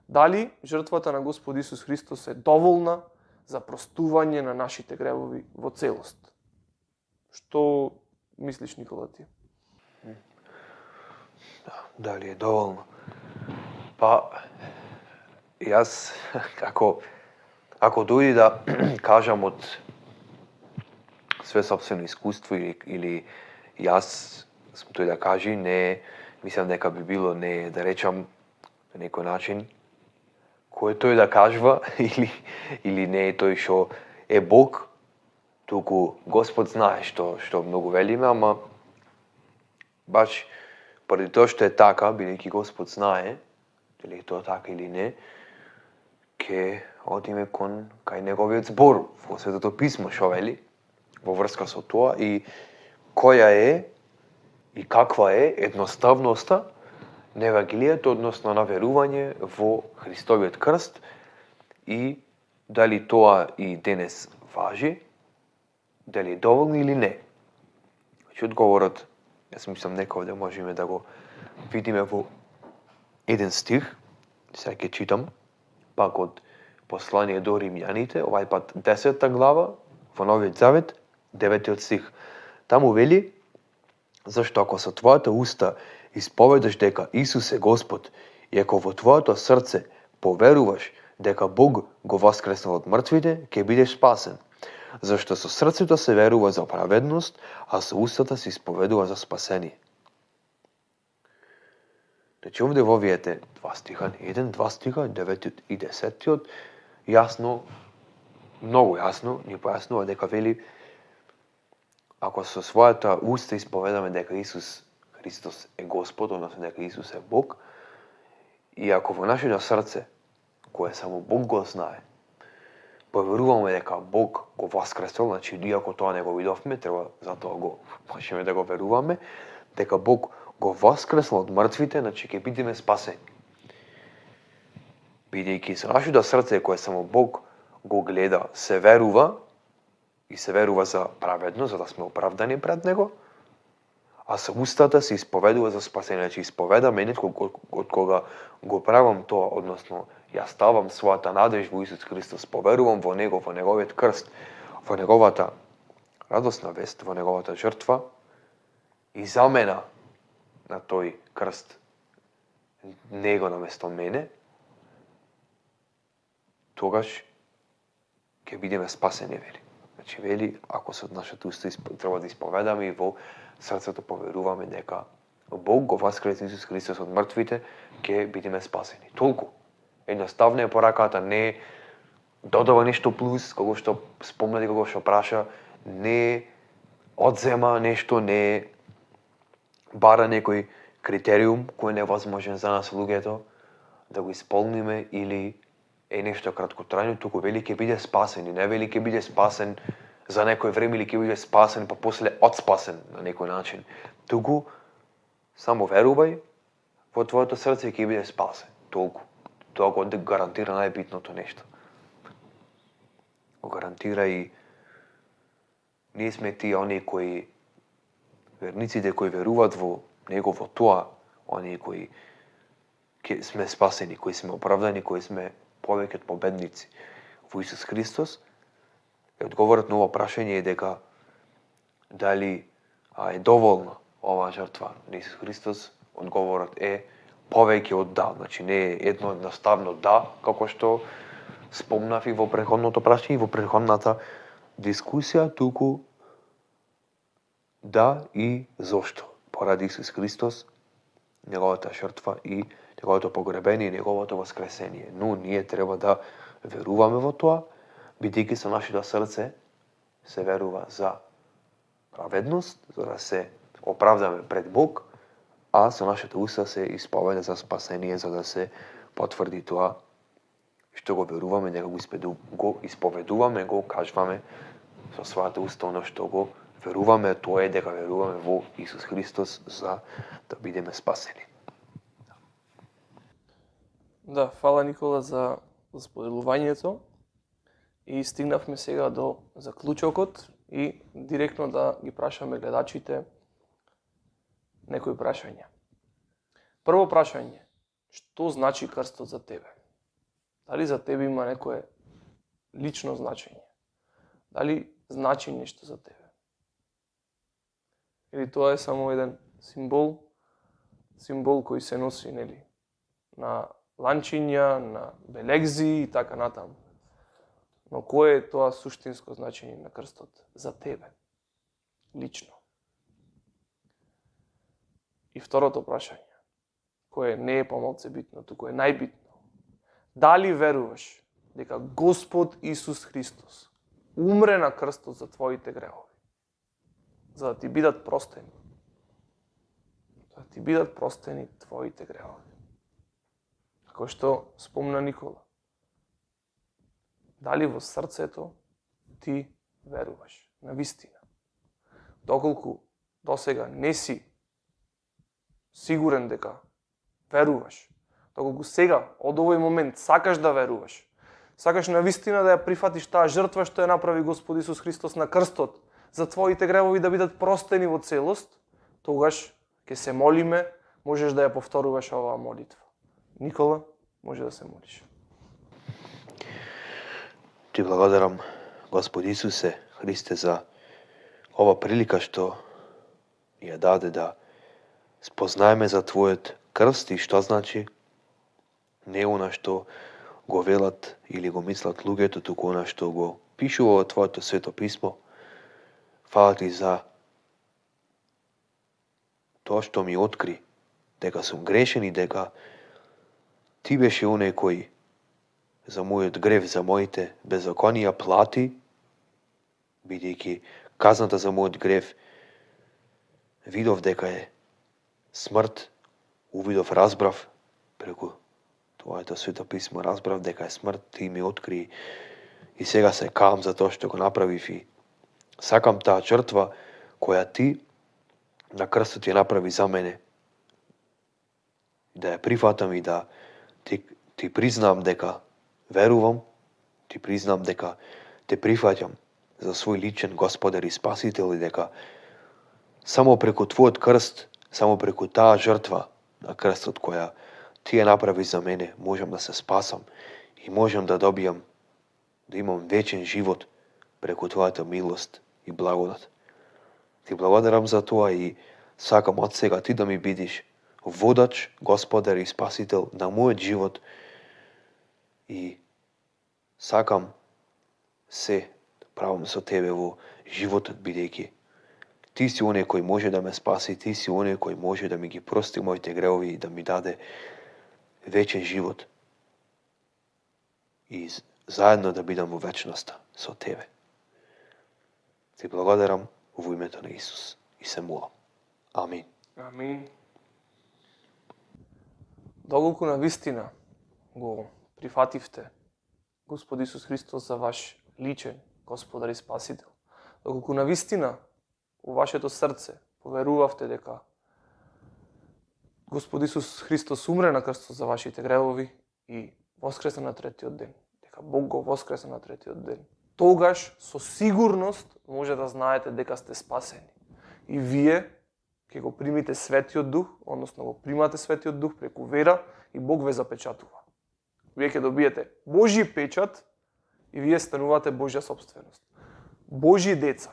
Дали жртвата на Господ Исус Христос е доволна за простување на нашите гревови во целост? Што мислиш, Никола, ти? Дали е доволно? Па, јас, ако дојди да кажам од све собствено искуство или јас сум тој да кажи, не мислам дека би било не да речам на некој начин кој е тој да кажува или не е тој што е Бог, туку Господ знае што многу велиме, ама баш поради тоа што е така, бидејќи Господ знае дали е тоа така или не, ќе одиме кај неговиот збор во Светото писмо што вели во врска со тоа и која е и каква е едноставноста на Евангелието, односно на верување во Христовиот крст и дали тоа и денес важи, дали е доволно или не. Значи, одговорот, јас мислам дека овде можеме да го видиме во еден стих, сега ќе читам, пак од послание до Римјаните, овај пат 10 глава, во Новиот Завет, 9 стих. Таму вели, зашто ако со твојата уста исповедаш дека Исус е Господ и ако во твоето срце поверуваш дека Бог го воскреснал од мртвите, ќе бидеш спасен. Зашто со срцето се верува за праведност, а со устата се исповедува за спасение. Значи овде во овие два стиха, два стиха, 9 и 10, јасно, многу јасно, ни појаснува дека вели ако со својата уста исповедаме дека Исус Христос е Господ, односно дека Исус е Бог, и ако во нашето срце, кое само Бог го знае, поверуваме дека Бог го воскреснал, значи иако тоа не го видовме, треба затоа го можеме да го веруваме, дека Бог го воскреснал од мртвите, значи ќе бидеме спасени. Бидејќи со нашето срце кое само Бог го гледа, се верува и се верува за праведно, за да сме оправдани пред Него, а со устата се исповедува за спасение. Значи исповеда мене од кога го правам тоа, односно ја ставам својата надеж во Исус Христос, поверувам во Него, во Неговиот крст, во Неговата радосна вест, во Неговата жртва и замена на тој крст Него наместо мене, тогаш ќе бидеме спасени, вели. Значи, вели, ако со нашата уста треба да исповедаме и во срцето поверуваме дека Бог го воскресна Исус Христос од мртвите, ќе бидеме спасени. Толку. Едноставно е пораката, не додава нешто плюс, кога што спомнати, кога што праша, не одзема нешто, не бара некој критериум кој не е возможен за нас луѓето да го исполниме или е нешто краткотрајно, туку вели ќе биде спасен и не вели ќе биде спасен за некој време или ќе биде спасен па после отспасен на некој начин. Туку само верувај во твоето срце и ќе биде спасен. Толку. Тоа го гарантира најбитното нешто. Го гарантира и ние сме тие оние кои верниците кои веруваат во Него, во тоа, оние кои сме спасени, кои сме оправдани, кои сме повеќе од победници во Исус Христос. И одговорот на ова прашање е дека дали е доволна оваа жртва на Исус Христос, одговорот е повеќе од да. Значи не е едноставно да, како што спомнав и во претходното прашање и во претходната дискусија, туку да и зошто. Поради Исус Христос, Неговата жртва и Неговото погребение и Неговото воскресение. Но ние треба да веруваме во тоа, бидејќи со нашето срце се верува за праведност, за да се оправдаме пред Бог, а со нашето уста се исповеда за спасение, за да се потврди тоа што го веруваме, дека го исповедуваме, го кажуваме со својата уста, оно што го веруваме, тоа е дека веруваме во Исус Христос за да бидеме спасени. Да, фала Никола за споделувањето и стигнавме сега до заклучокот и директно да ги прашаме гледачите некои прашања. Прво прашање, што значи крстот за тебе? Дали за тебе има некое лично значење? Дали значи нешто за тебе? Или тоа е само еден символ кој се носи, нели, на ланчиња, на белегзи и така натаму. Но кое е тоа суштинско значење на крстот за тебе, лично? И второто прашање, кое не е помалце битно, туку е најбитно. Дали веруваш дека Господ Исус Христос умре на крстот за твоите грехови, за да ти бидат простени? За да ти бидат простени твоите грехови. Како што спомна Никола. Дали во срцето ти веруваш на вистина? Доколку досега не си сигурен дека веруваш, доколку сега, од овој момент, сакаш да веруваш, сакаш на вистина да ја прифатиш таа жртва што ја направи Господ Исус Христос на крстот, за твоите гревови да бидат простени во целост, тогаш ќе се молиме, можеш да ја повторуваш оваа молитва. Никола, може да се молиш. Ти благодарам, Господи Исусе Христе, за ова прилика што ја даде да спознаеме за Твојот крст и што значи не она што го велат или го мислат луѓето, туку она што го пишува во Твоето свето писмо. Фала Ти за тоа што ми откри дека сум грешен и дека Ти беше оној кој за мојот грев, за моите беззаконија плати, бидејќи казната за мојот грев видов дека е смрт, увидов, разбрав преку Твоето свето писмо, разбрав дека е смрт, Ти ми откри и сега се каам за тоа што го направив и сакам таа жртва која Ти на крстот ја направи за мене, да ја прифатам и да ти признам дека верувам, ти признам дека те прифаќам за свој личен Господар и Спасител и дека само преку Твојот крст, само преку таа жртва на крстот која Ти ја направи за мене, можам да се спасам и можам да добијам, да имам вечен живот преку Твојата милост и благодат. Ти благодарам за тоа и сакам од сега Ти да ми бидиш водач, Господар и Спасител на мојот живот и сакам се правам со Тебе во животот, бидејќи Ти си оној кој може да ме спаси, Ти си оној кој може да ми ги прости моите гревови и да ми даде вечен живот и заедно да бидам во вечноста со Тебе. Ти благодарам во името на Исус и се молам. Амин. Амин. Доколку на вистина го прифативте Господ Исус Христос за ваш личен Господар и Спасител, доколку на вистина во вашето срце поверувавте дека Господ Исус Христос умре на крстот за вашите гревови и воскресна на третиот ден, дека Бог го воскресна на третиот ден, тогаш со сигурност може да знаете дека сте спасени. И вие ќе го примите Светиот Дух, односно го примате Светиот Дух преку вера и Бог ве запечатува. Вие ќе добиете Божји печат и вие станувате Божја собственост. Божји деца.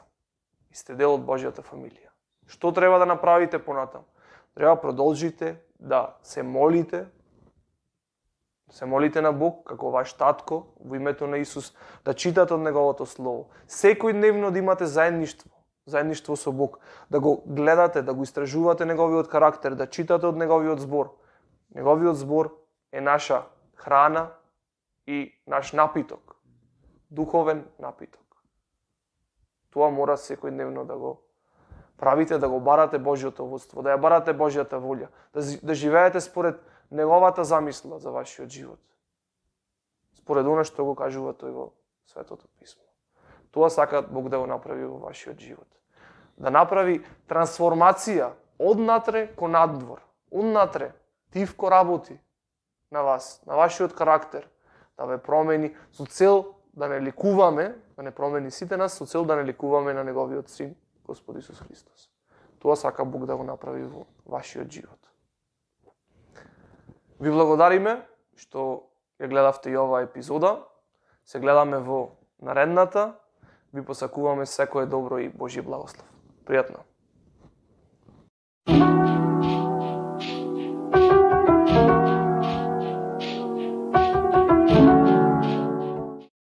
И сте дел од Божјата фамилија. Што треба да направите понатам? Треба продолжите да се молите на Бог како ваш татко во името на Исус, да читате од Неговото Слово. Секој дневно да имате заедништво со Бог, да го гледате, да го истражувате Неговиот карактер, да читате од Неговиот збор. Неговиот збор е наша храна и наш напиток, духовен напиток. Тоа мора секој дневно да го правите, да го барате Божјото водство, да ја барате Божјата волја, да живеете според Неговата замисла за вашиот живот. Според она што го кажува тој во Светото писмо. Тоа сака Бог да го направи во вашиот живот. Да направи трансформација однатре кон надвор. Однатре, тивко работи на вас, на вашиот карактер, да ве промени со цел да не ликуваме, да не промени сите нас, со цел да не ликуваме на Неговиот Син, Господ Исус Христос. Тоа сака Бог да го направи во вашиот живот. Ви благодариме што ја гледавте и оваа епизода. Се гледаме во наредната. Ви посакуваме секое добро и Божји благослов. Пријатно!